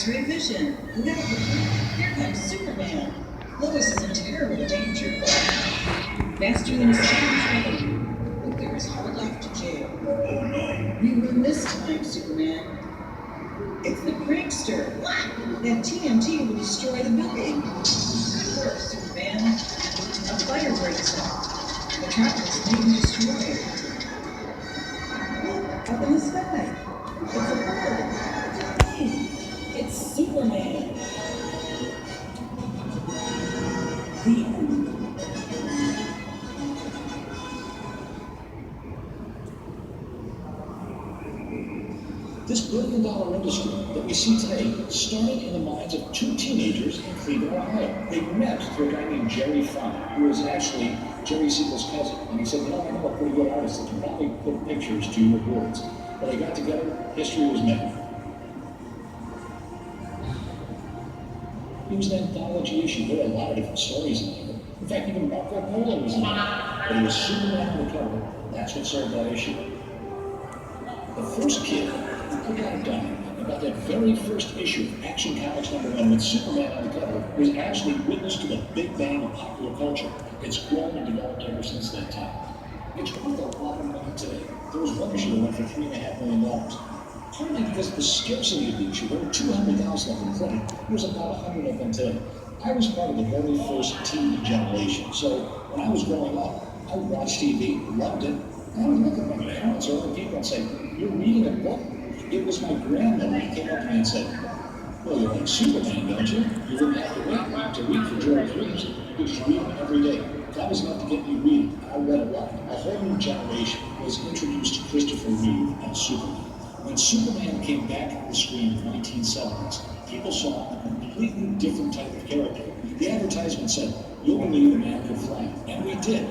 X-ray vision. Look out! Here comes Superman. Lois is in terrible danger. Faster than a steam train. But there is hard life to jail. Oh no. You win this time, Superman. It's the prankster. That TNT will destroy the building. Good work, Superman. A fire breaks out. Metropolis may be destroyed. Look, up in the sky. It's a bird. Hey, it's Superman. The end. This billion-dollar industry that we see today started in the minds of two teenagers in Cleveland, Ohio. They met through a guy named Jerry Fine, who was actually Jerry Siegel's cousin. And he said, I know a pretty good artist that can probably put pictures to your boards. When they got together, history was made. It was an anthology issue. There were a lot of different stories in there. In fact, even Marco Polo was in there. But he was Superman on the cover. That's what sold that issue. The first kid who got it done about that very first issue of Action Comics #1 with Superman on the cover was actually witness to the Big Bang of popular culture. It's grown and developed ever since that time. It's worth a lot of money today. There was one issue that went for $3.5 million. Partly because of the scarcity of the issue. There were 200,000 of them printed. There was about 100 of them today. I was part of the very first TV generation. So when I was growing up, I would watch TV, loved it, and I would look at my parents or other people and say, you're reading a book? It was my grandmother who came up to me and said, well, you like Superman, don't you? You didn't have to wait to read for George Reeves. You could read him every day. That was enough to get me reading. I read a lot. A whole new generation was introduced to Christopher Reeve and Superman. When Superman came back on the screen in the 1970s, people saw a completely different type of character. The advertisement said, you'll believe a man could fly. And we did.